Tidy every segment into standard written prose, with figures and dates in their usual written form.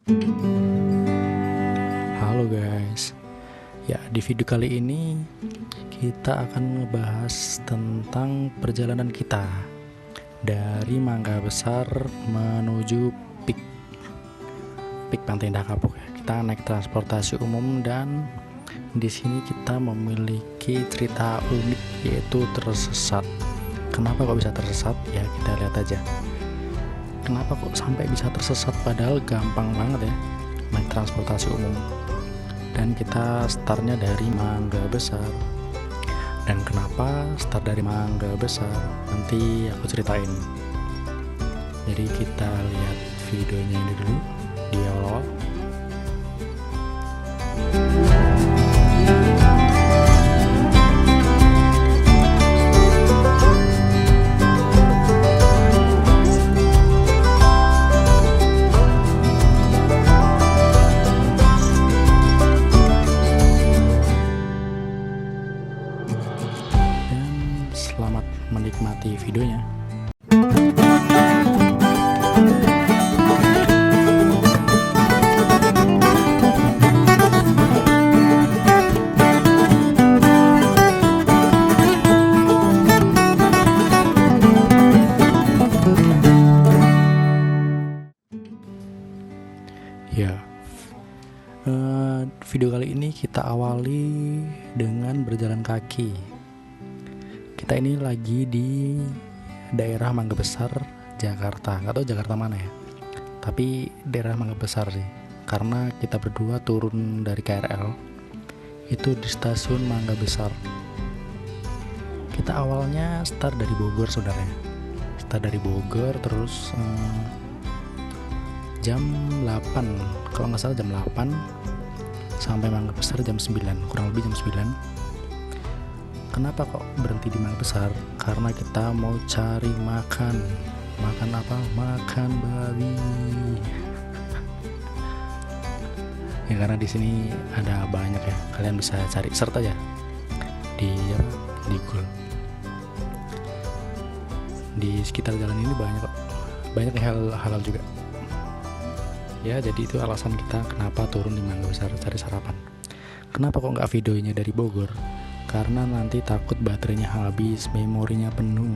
Halo guys, ya di video kali ini kita akan ngebahas tentang perjalanan kita dari Mangga Besar menuju Pik Pantai Indah Kapuk. Kita naik transportasi umum dan di sini kita memiliki cerita unik, yaitu tersesat. Kenapa kok bisa tersesat? Ya kita lihat aja. Kenapa kok sampai bisa tersesat, padahal gampang banget ya naik transportasi umum. Dan kita startnya dari Mangga Besar. Dan kenapa start dari Mangga Besar, nanti aku ceritain. Jadi kita lihat videonya ini dulu di awal. Selamat menikmati videonya. Ya, video kali ini kita awali dengan berjalan kaki. Kita ini lagi di daerah Mangga Besar, Jakarta. Nggak tahu Jakarta mana ya, tapi daerah Mangga Besar sih, karena kita berdua turun dari KRL itu di stasiun Mangga Besar. Kita awalnya start dari Bogor, saudara. Start dari Bogor, terus jam 8, kalau nggak salah jam 8 sampai Mangga Besar jam 9, kurang lebih jam 9. Kenapa kok berhenti di Mangga Besar? Karena kita mau cari makan. Makan apa? Makan babi. Ya karena di sini ada banyak ya. Kalian bisa cari search aja di Google. Di sekitar jalan ini banyak halal juga. Ya, jadi itu alasan kita kenapa turun di Mangga Besar cari sarapan. Kenapa kok nggak videonya dari Bogor? Karena nanti takut baterainya habis, memorinya penuh,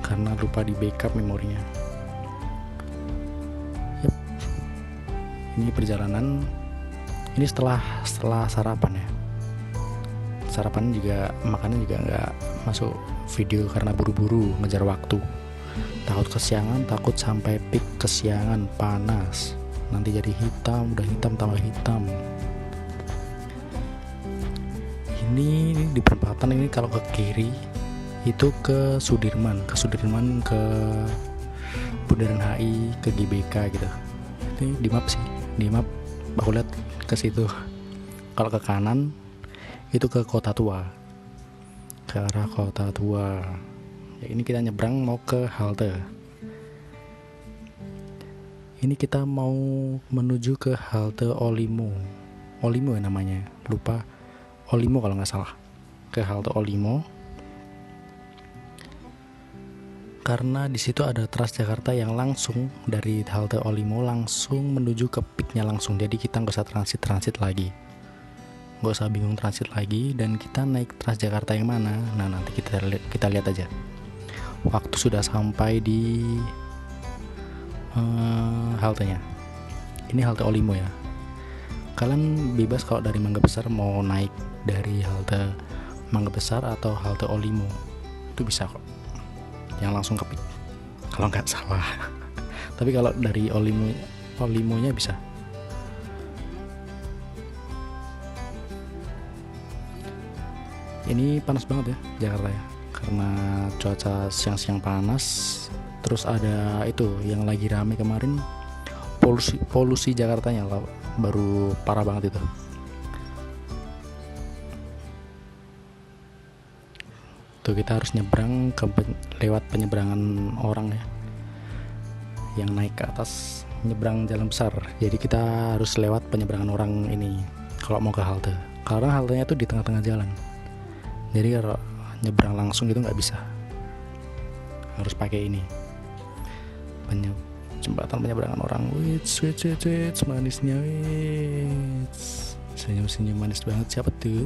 karena lupa di backup memorinya. Yep. Ini perjalanan, ini setelah sarapan ya. Sarapan juga, makannya juga nggak masuk video karena buru-buru ngejar waktu. Takut kesiangan, takut sampai pik kesiangan, panas, nanti jadi hitam, udah hitam tambah hitam. Ini di perempatan ini, kalau ke kiri itu ke Sudirman, ke Bundaran HI, ke GBK gitu. Ini di map sih, di map aku lihat ke situ. Kalau ke kanan itu ke Kota Tua, ke arah Kota Tua. Ya, ini kita nyebrang mau ke halte. Ini kita mau menuju ke halte Olimo ya namanya, lupa. Olimo kalau nggak salah, ke halte Olimo, karena di situ ada Transjakarta yang langsung dari halte Olimo langsung menuju ke piknya langsung. Jadi kita nggak usah transit lagi, nggak usah bingung transit lagi, dan kita naik Transjakarta yang mana. Nah, nanti kita lihat aja waktu sudah sampai di haltenya. Ini halte Olimo ya. Kalian bebas kalau dari Mangga Besar mau naik dari halte Mangga Besar atau halte Olimo, itu bisa kok, yang langsung ke Pik kalau nggak salah. Tapi kalau dari Olimonya bisa. Ini panas banget ya Jakarta ya, karena cuaca siang-siang panas. Terus ada itu yang lagi rame kemarin, polusi Jakartanya baru parah banget itu. Tuh kita harus nyebrang lewat penyeberangan orang ya, yang naik ke atas nyebrang jalan besar. Jadi kita harus lewat penyeberangan orang ini kalau mau ke halte, karena haltenya tuh di tengah-tengah jalan. Jadi kalau nyebrang langsung itu nggak bisa, harus pakai ini jembatan penyeberangan orang. Wits, manisnya, wits. Senyum manis banget. Siapa tuh?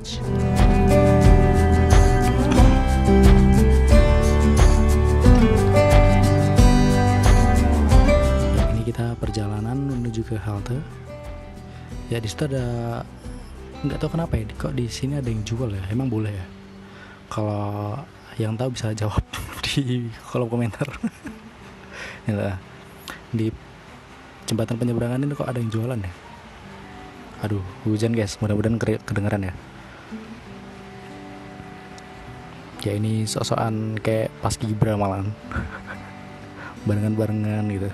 Ya, ini kita perjalanan menuju ke halte. Ya, di situ ada, nggak tahu kenapa ya, kok di sini ada yang jual ya. Emang boleh ya? Kalau yang tahu bisa jawab di kolom komentar. Ya, di jembatan penyeberangan ini kok ada yang jualan ya? Aduh, hujan guys, mudah-mudahan kedengeran ya. Ya ini sok-sokan kayak pas Gibra malahan. Barengan gitu.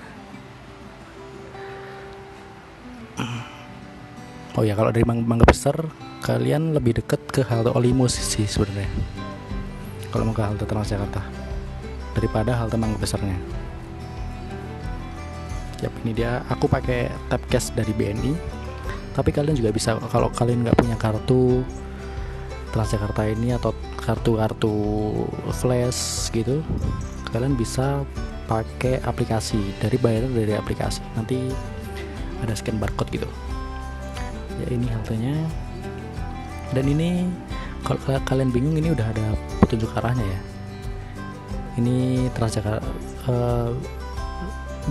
Oh ya, kalau dari Mangga Besar kalian lebih deket ke halte Olimus sih sebenarnya. Kalau mau ke halte Transjakarta daripada halte Mangga Besarnya. Yap, ini dia. Aku pakai tap cash dari BNI. Tapi kalian juga bisa, kalau kalian nggak punya kartu Transjakarta ini atau kartu flash gitu, kalian bisa pakai aplikasi, bayar dari aplikasi. Nanti ada scan barcode gitu. Ya ini haltenya. Dan ini kalau kalian bingung, ini udah ada petunjuk arahnya ya. Ini Transjakarta,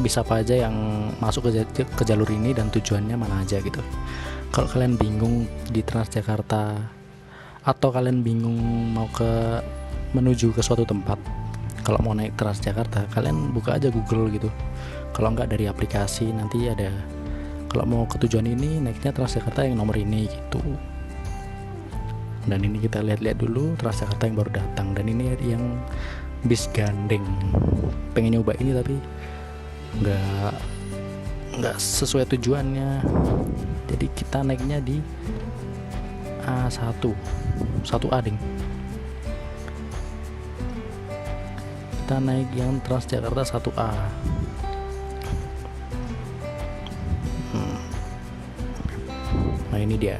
bisa apa aja yang masuk ke jalur ini dan tujuannya mana aja gitu. Kalau kalian bingung di Transjakarta atau kalian bingung mau menuju ke suatu tempat, kalau mau naik Transjakarta kalian buka aja Google gitu. Kalau enggak dari aplikasi, nanti ada, kalau mau ke tujuan ini naiknya Transjakarta yang nomor ini gitu. Dan ini kita lihat-lihat dulu Transjakarta yang baru datang. Dan ini yang bis gandeng. Pengen nyoba ini tapi nggak sesuai tujuannya. Jadi kita naiknya di A1A ding. Kita naik yang Transjakarta 1A. Nah ini dia.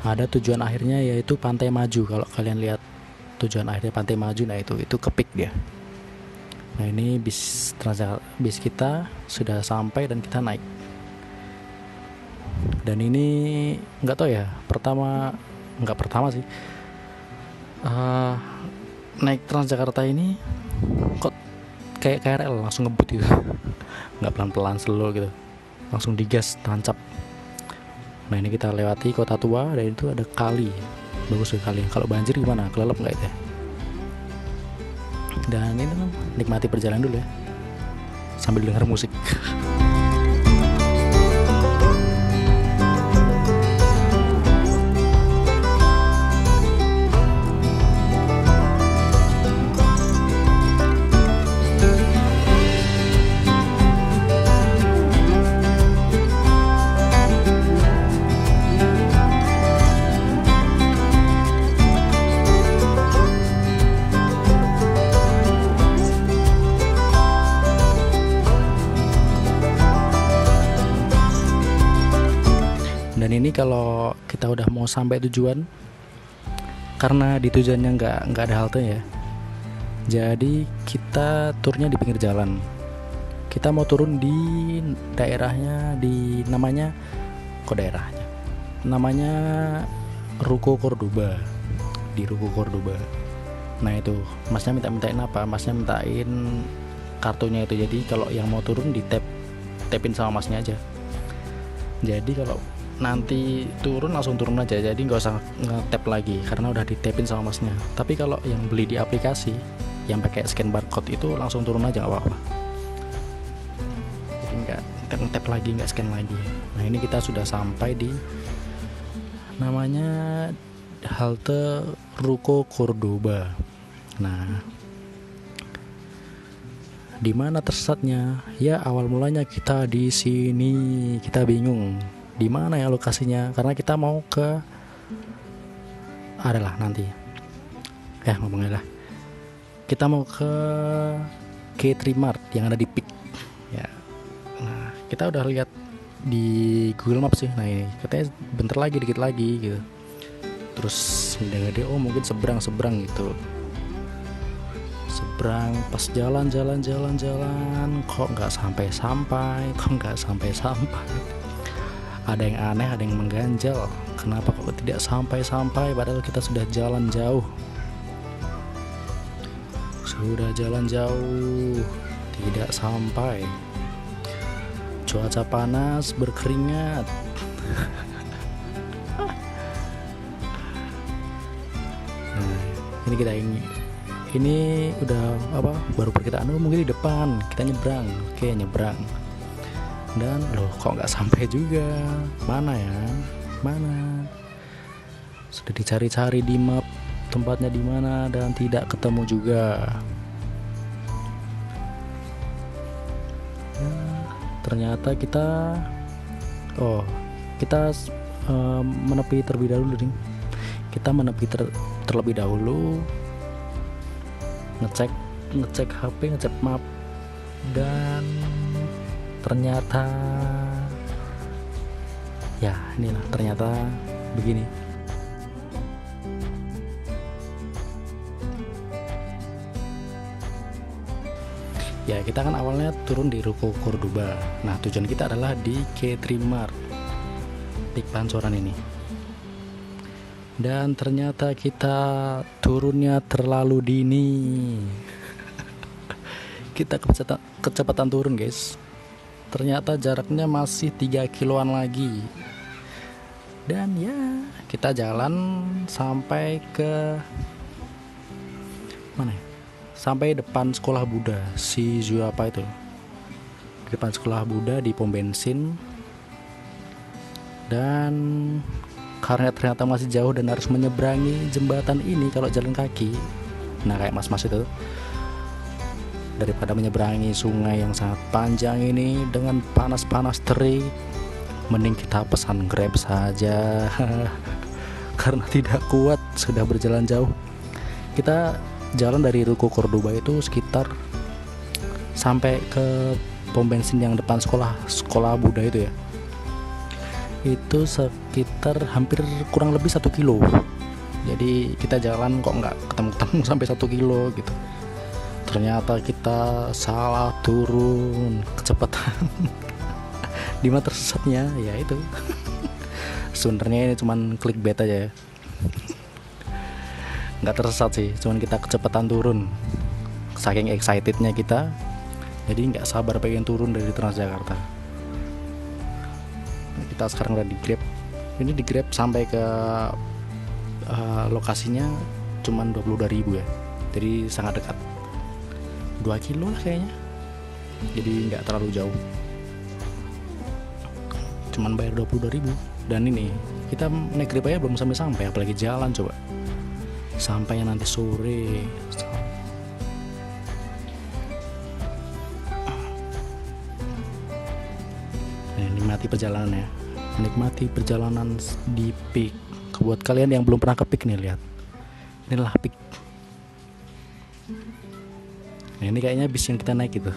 Ada tujuan akhirnya yaitu Pantai Maju. Kalau kalian lihat tujuan akhirnya Pantai Maju, nah itu kepik dia. Nah ini bis kita sudah sampai dan kita naik. Dan ini nggak tahu ya, nggak pertama sih. Naik Transjakarta ini kok kayak KRL langsung ngebut gitu. Nggak pelan-pelan, slow gitu, langsung digas tancap. Nah ini kita lewati Kota Tua dan itu ada kali, bagus sekali. Kalau banjir gimana, kelelep nggak itu ya? Dan ini nikmati perjalanan dulu ya, sambil dengar musik. Dan ini kalau kita udah mau sampai tujuan, karena di tujuannya nggak ada halte ya, jadi kita turnya di pinggir jalan. Kita mau turun di daerahnya, namanya Ruko Cordoba. Di Ruko Cordoba. Nah itu masnya mintain apa? Masnya mintain kartunya itu. Jadi kalau yang mau turun tapin sama masnya aja. Jadi kalau nanti turun langsung turun aja, jadi nggak usah nge-tap lagi karena udah ditapin sama masnya. Tapi kalau yang beli di aplikasi yang pakai scan barcode itu langsung turun aja, nggak apa-apa. Jadi nggak nge-tap lagi, nggak scan lagi. Nah ini kita sudah sampai di namanya halte Ruko Cordoba. Nah di mana tersesatnya? Ya awal mulanya kita di sini, kita bingung di mana ya lokasinya, karena kita mau ke adalah nanti ngomongnya lah, kita mau ke K3Mart yang ada di PIK ya. Nah kita udah lihat di Google Maps sih. Nah ini katanya bentar lagi, dikit lagi gitu. Terus gede-gede, oh mungkin seberang gitu, seberang. Pas jalan kok nggak sampai-sampai. Ada yang aneh, ada yang mengganjal. Kenapa kok tidak sampai-sampai padahal kita sudah jalan jauh. Sudah jalan jauh, tidak sampai. Cuaca panas, berkeringat. Nah, ini udah apa? Baru perkiraan mungkin di depan, kita nyebrang. Oke, nyebrang. Dan loh, kok nggak sampai juga? Mana ya? Mana? Sudah dicari-cari di map tempatnya di mana dan tidak ketemu juga. Ternyata kita menepi terlebih dahulu nih. Kita menepi terlebih dahulu, ngecek HP, ngecek map, dan ternyata ya inilah, ternyata begini. Ya, kita kan awalnya turun di Ruko Cordoba. Nah, tujuan kita adalah di K3 Mart, di Pancoran ini. Dan ternyata kita turunnya terlalu dini. Kita kecepatan turun, guys. Ternyata jaraknya masih 3 kiloan lagi. Dan ya, kita jalan sampai ke mana ya? Sampai depan sekolah Buddha, si apa itu, di depan sekolah Buddha di pom bensin. Dan karena ternyata masih jauh dan harus menyeberangi jembatan ini kalau jalan kaki, nah kayak mas-mas itu, daripada menyeberangi sungai yang sangat panjang ini dengan panas-panas terik, mending kita pesan Grab saja. Karena tidak kuat, sudah berjalan jauh. Kita jalan dari Ruko Cordoba itu sekitar sampai ke pom bensin yang depan sekolah Buddha itu ya. Itu sekitar hampir kurang lebih 1 kilo. Jadi kita jalan kok nggak ketemu sampai 1 kilo gitu. Ternyata kita salah turun kecepatan. Di mana tersesatnya ya itu. Sebenarnya ini cuman clickbait aja ya. Nggak tersesat sih, cuman kita kecepatan turun saking excitednya kita, jadi nggak sabar pengen turun dari Transjakarta. Kita sekarang udah di Grab. Ini di Grab sampai ke lokasinya cuman 22.000 ya, jadi sangat dekat, 2 kilo lah kayaknya, jadi nggak terlalu jauh, cuman bayar 22.000. Dan ini kita naik Grab aja belum sampai apalagi jalan coba. Sampai nanti sore. Nikmati perjalanannya, menikmati perjalanan di Peak. Buat kalian yang belum pernah ke Peak nih, lihat, inilah Peak. Nah, ini kayaknya bis yang kita naik itu.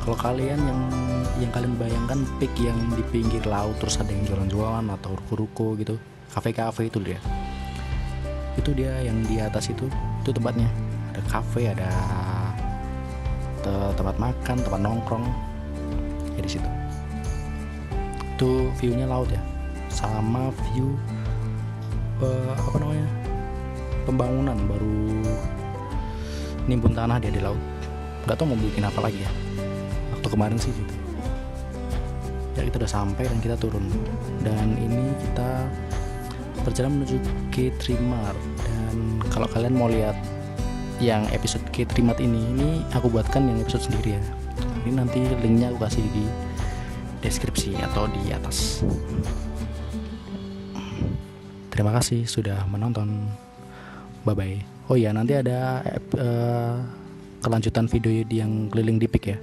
Kalau kalian yang kalian bayangkan Peak yang di pinggir laut terus ada yang jualan-jualan atau ruko-ruko gitu, kafe-kafe itu dia. Itu dia yang di atas itu tempatnya. Ada kafe, ada tempat makan, tempat nongkrong. Ya di situ. Itu view-nya laut ya. Sama view pembangunan baru nimbun tanah dia di laut. Gak tau mau bikin apa lagi ya. waktu kemarin sih gitu. Ya kita udah sampai dan kita turun, dan ini kita berjalan menuju K-Trimart. Dan kalau kalian mau lihat yang episode K-Trimart ini aku buatkan yang episode sendiri ya. Ini nanti linknya aku kasih di deskripsi atau di atas. Terima kasih sudah menonton. Bye bye. Oh ya, nanti ada kelanjutan video yang keliling di PIK ya.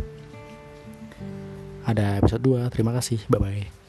Ada episode 2. Terima kasih. Bye bye.